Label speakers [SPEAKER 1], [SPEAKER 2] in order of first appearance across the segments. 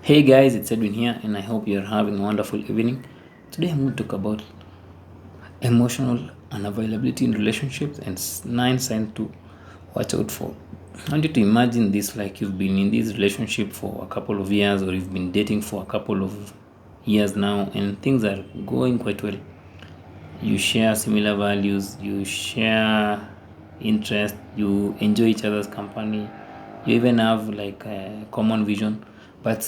[SPEAKER 1] Hey guys, it's Edwin here, and I hope you're having a wonderful evening. Today I'm going to talk about emotional unavailability in relationships and 9 signs to watch out for. I want you to imagine this like you've been in this relationship for a couple of years, or you've been dating for a couple of years now, and things are going quite well. You share similar values, you share interest, you enjoy each other's company, you even have like a common vision, but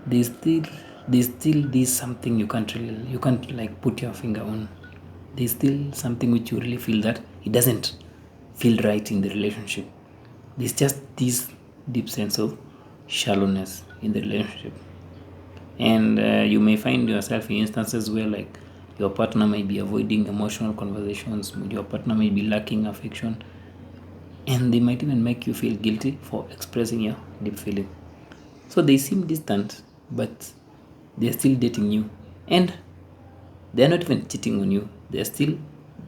[SPEAKER 1] there's still there's something you can't like put your finger on. There's still something which you really feel that it doesn't feel right in the relationship. There's just this deep sense of shallowness in the relationship, and you may find yourself in instances where like your partner may be avoiding emotional conversations, your partner may be lacking affection, and they might even make you feel guilty for expressing your deep feeling. So they seem distant, but they're still dating you, and they're not even cheating on you. They're still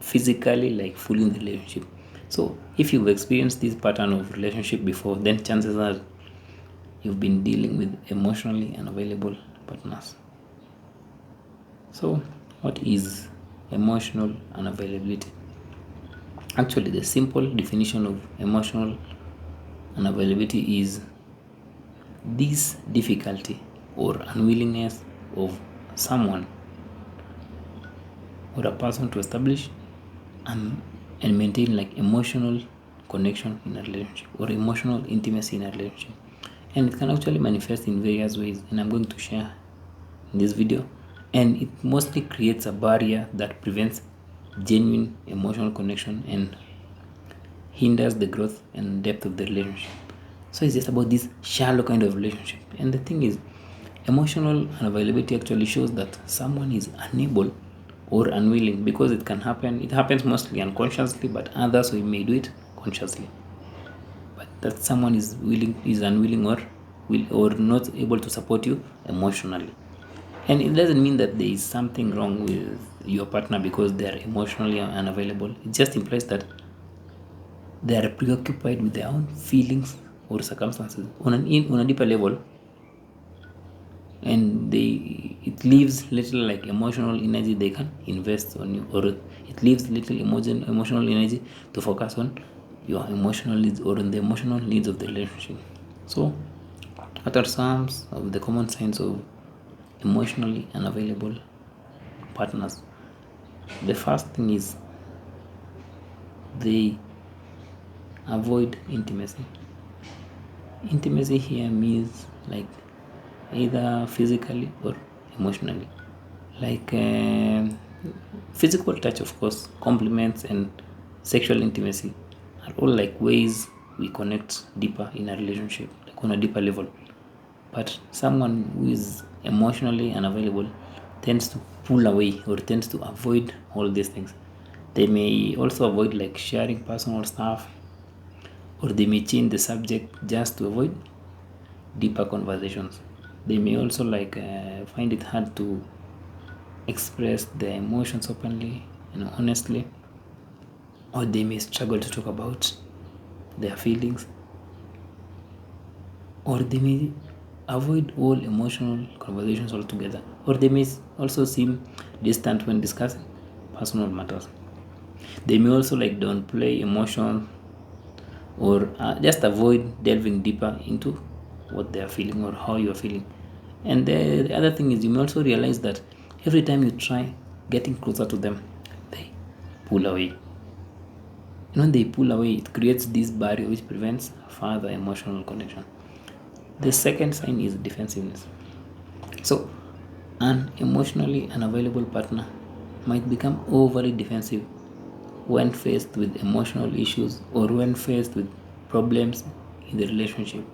[SPEAKER 1] physically like fully in the relationship. So if you've experienced this pattern of relationship before, then chances are you've been dealing with emotionally unavailable partners. So what is emotional unavailability? Actually, the simple definition of emotional unavailability is this difficulty or unwillingness of someone or a person to establish and maintain like emotional connection in a relationship or emotional intimacy in a relationship. And it can actually manifest in various ways, and I'm going to share in this video. And it mostly creates a barrier that prevents genuine emotional connection and hinders the growth and depth of the relationship. So it's just about this shallow kind of relationship. And the thing is, emotional unavailability actually shows that someone is unable or unwilling, because it can happen. It happens mostly unconsciously, but others we may do it consciously. But that someone is unwilling or not able to support you emotionally. And it doesn't mean that there is something wrong with your partner because they are emotionally unavailable. It just implies that they are preoccupied with their own feelings or circumstances on a deeper level, and it leaves little like emotional energy they can invest on you, or it leaves little emotional energy to focus on your emotional needs or on the emotional needs of the relationship. So what are some of the common signs of emotionally unavailable partners? The first thing is they avoid intimacy. Intimacy here means like either physically or emotionally, like physical touch, of course, compliments and sexual intimacy are all like ways we connect deeper in a relationship, like on a deeper level. But someone who is emotionally unavailable tends to pull away or tends to avoid all these things. They may also avoid like sharing personal stuff, or they may change the subject just to avoid deeper conversations. They may also like find it hard to express their emotions openly and honestly, or they may struggle to talk about their feelings, or they may avoid all emotional conversations altogether, or they may also seem distant when discussing personal matters. They may also like downplay emotion, or just avoid delving deeper into what they are feeling or how you are feeling. And the other thing is, you may also realize that every time you try getting closer to them, they pull away. And when they pull away, it creates this barrier which prevents further emotional connection. The second sign is defensiveness. So, an emotionally unavailable partner might become overly defensive when faced with emotional issues or when faced with problems in the relationship.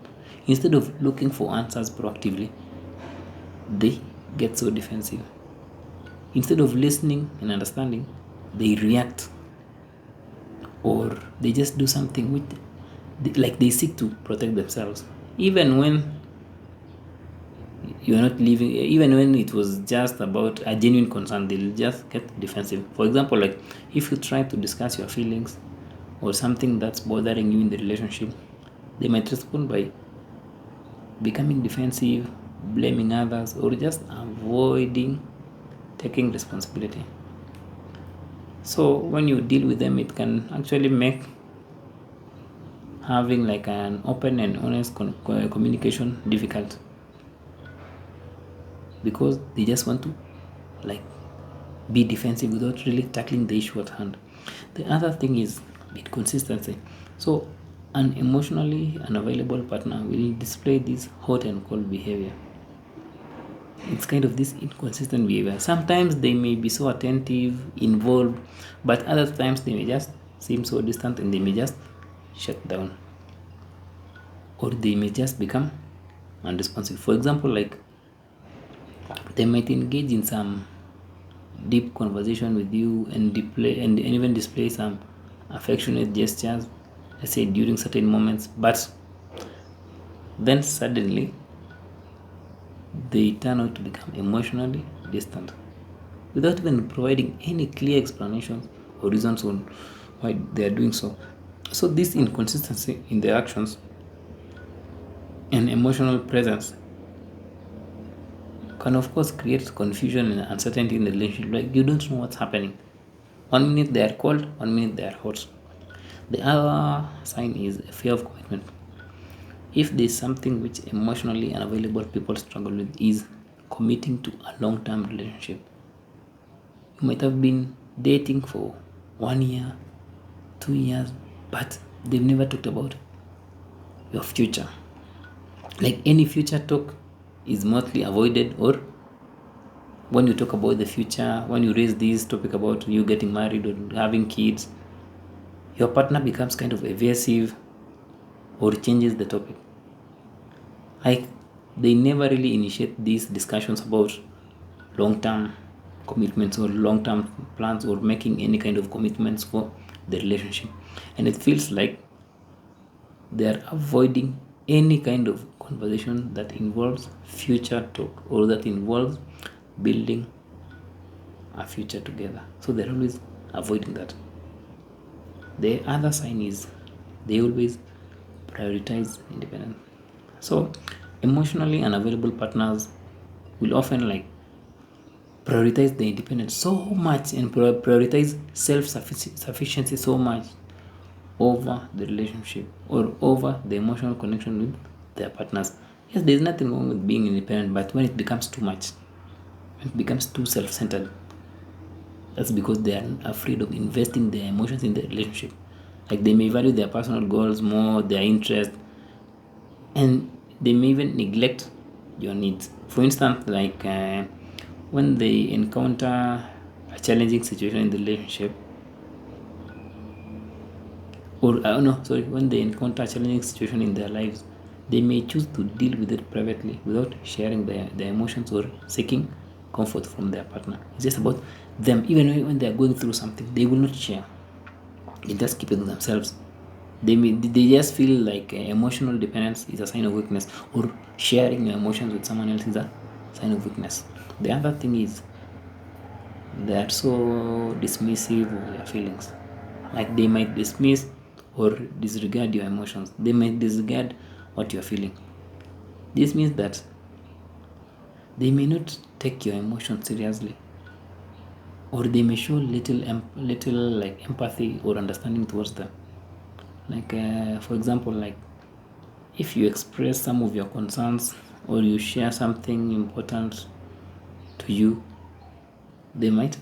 [SPEAKER 1] Instead of looking for answers proactively, they get so defensive. Instead of listening and understanding, they react, or they just do something like they seek to protect themselves. Even when you're not living, even when it was just about a genuine concern, they'll just get defensive. For example, like if you try to discuss your feelings or something that's bothering you in the relationship, they might respond by becoming defensive, blaming others, or just avoiding taking responsibility. So when you deal with them, it can actually make having like an open and honest communication difficult, because they just want to like be defensive without really tackling the issue at hand. The other thing is inconsistency. So an emotionally unavailable partner will display this hot and cold behavior. It's kind of this inconsistent behavior. Sometimes they may be so attentive, involved, but other times they may just seem so distant and they may just shut down, or they may just become unresponsive. For example, like they might engage in some deep conversation with you and even display some affectionate gestures, let's say during certain moments, but then suddenly they turn out to become emotionally distant without even providing any clear explanations or reasons on why they are doing so. So this inconsistency in their actions and emotional presence can of course create confusion and uncertainty in the relationship. Like you don't know what's happening. 1 minute they are cold, 1 minute they are hot. The other sign is a fear of commitment. If there's something which emotionally unavailable people struggle with is committing to a long-term relationship. You might have been dating for 1 year, 2 years, but they've never talked about your future. Like any future talk is mostly avoided, or when you talk about the future, when you raise this topic about you getting married or having kids, your partner becomes kind of evasive or changes the topic. Like they never really initiate these discussions about long-term commitments or long-term plans or making any kind of commitments for the relationship. And it feels like they are avoiding any kind of conversation that involves future talk or that involves building a future together. So they're always avoiding that. The other sign is they always prioritize independence. So emotionally unavailable partners will often like prioritize the independence so much and prioritize self-sufficiency so much over the relationship or over the emotional connection with their partners. Yes, there's nothing wrong with being independent, but when it becomes too much, when it becomes too self-centered, that's because they are afraid of investing their emotions in the relationship. Like they may value their personal goals more, their interests, and they may even neglect your needs. For instance, like when they encounter a challenging situation in the relationship, or no, sorry, when they encounter a challenging situation in their lives, they may choose to deal with it privately without sharing their emotions or seeking comfort from their partner. It's just about them. Even when they are going through something, they will not share. They just keep it to themselves. They just feel like emotional dependence is a sign of weakness, or sharing your emotions with someone else is a sign of weakness. The other thing is they are so dismissive of their feelings. Like they might dismiss or disregard your emotions. They might disregard what you're feeling. This means that they may not take your emotions seriously, or they may show little like empathy or understanding towards them. Like for example, like if you express some of your concerns or you share something important to you, they might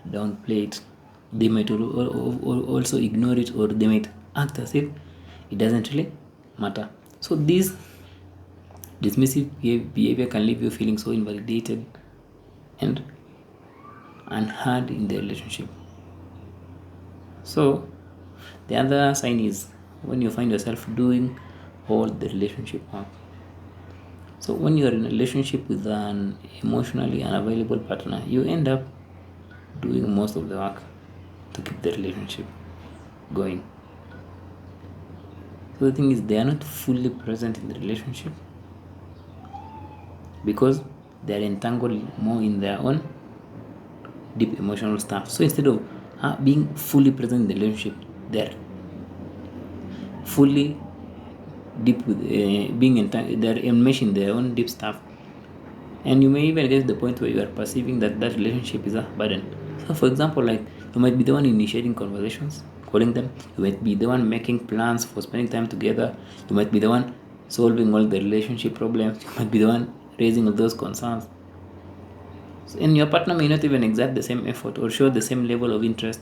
[SPEAKER 1] downplay it. They might also ignore it, or they might act as if it doesn't really matter. So this dismissive behavior can leave you feeling so invalidated and unheard in the relationship. So the other sign is when you find yourself doing all the relationship work. So when you're in a relationship with an emotionally unavailable partner, you end up doing most of the work to keep the relationship going. So the thing is, they are not fully present in the relationship because they are entangled more in their own deep emotional stuff. So instead of being fully present in the relationship, they're fully deep with they're enmeshed in their own deep stuff, And you may even get to the point where you are perceiving that that relationship is a burden. So for example, like, you might be the one initiating conversations, calling them, you might be the one making plans for spending time together, you might be the one solving all the relationship problems, you might be the one raising all those concerns, and your partner may not even exert the same effort or show the same level of interest,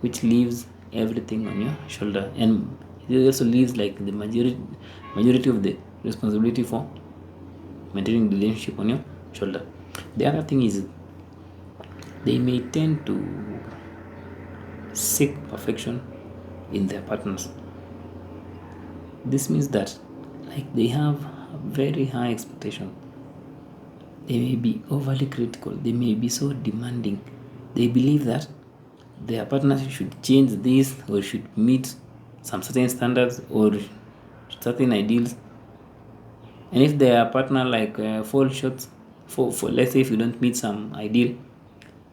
[SPEAKER 1] which leaves everything on your shoulder, and it also leaves like the majority of the responsibility for maintaining the relationship on your shoulder. The other thing is, they may tend to seek perfection in their partners. This means that, like, they have very high expectation. They may be overly critical, they may be so demanding. They believe that their partner should change this or should meet some certain standards or certain ideals. And if their partner like falls short, for let's say if you don't meet some ideal,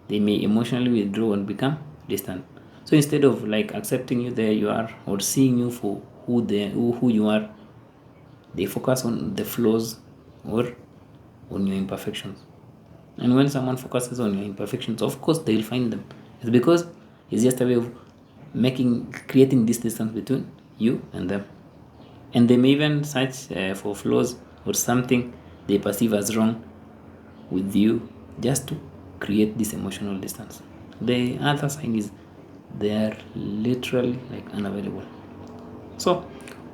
[SPEAKER 1] they may emotionally withdraw and become distant. So instead of like accepting you there you are or seeing you for who you are, they focus on the flaws or on your imperfections. And when someone focuses on your imperfections, of course they will find them. It's because it's just a way of creating this distance between you and them. And they may even search for flaws or something they perceive as wrong with you just to create this emotional distance. The other side is they are literally like unavailable. So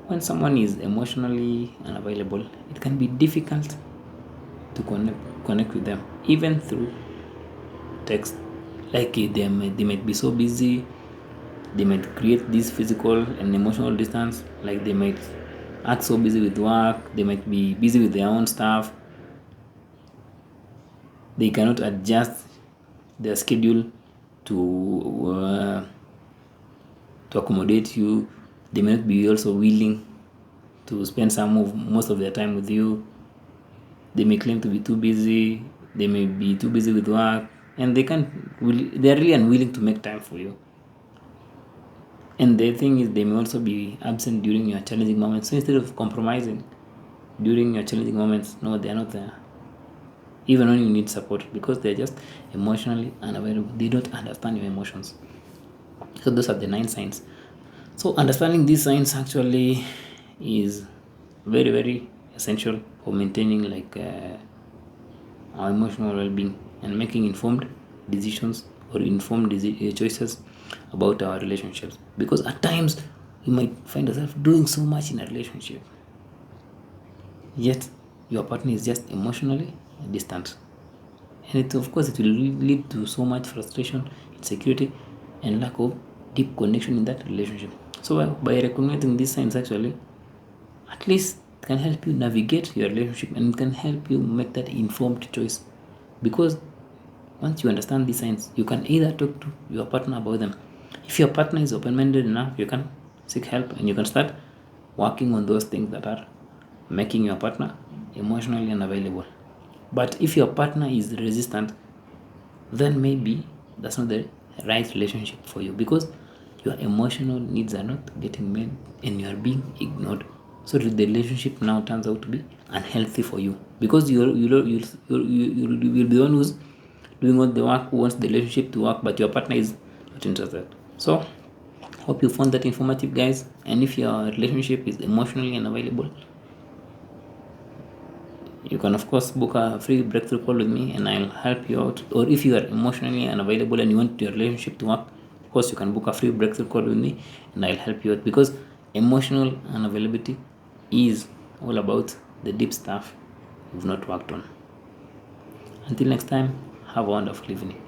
[SPEAKER 1] when someone is emotionally unavailable, it can be difficult to connect with them, even through text. Like they might be so busy, they might create this physical and emotional distance. Like they might act so busy with work, they might be busy with their own stuff, they cannot adjust their schedule to accommodate you. They may not be also willing to spend most of their time with you. They may claim to be too busy, they may be too busy with work, and they're really unwilling to make time for you. And the thing is, they may also be absent during your challenging moments. So instead of compromising during your challenging moments, no, they are not there. Even when you need support, because they're just emotionally unavailable. They don't understand your emotions. So those are the 9 signs. So understanding these signs actually is very, very essential for maintaining like our emotional well-being and making informed decisions or informed choices about our relationships. Because at times you might find yourself doing so much in a relationship, yet your partner is just emotionally distant, and of course it will lead to so much frustration, insecurity, and lack of deep connection in that relationship. So by recognizing these signs, actually, at least it can help you navigate your relationship and it can help you make that informed choice. Because once you understand these signs, you can either talk to your partner about them. If your partner is open-minded enough, you can seek help and you can start working on those things that are making your partner emotionally unavailable. But if your partner is resistant, then maybe that's not the right relationship for you, because your emotional needs are not getting met and you are being ignored. So the relationship now turns out to be unhealthy for you, because you'll be the one who's doing all the work, who wants the relationship to work, but your partner is not interested. So hope you found that informative, guys. And if your relationship is emotionally unavailable, you can of course book a free breakthrough call with me and I'll help you out. Or if you are emotionally unavailable and you want your relationship to work, of course you can book a free breakthrough call with me and I'll help you out, because emotional unavailability is all about the deep stuff you've not worked on. Until next time, have a wonderful evening.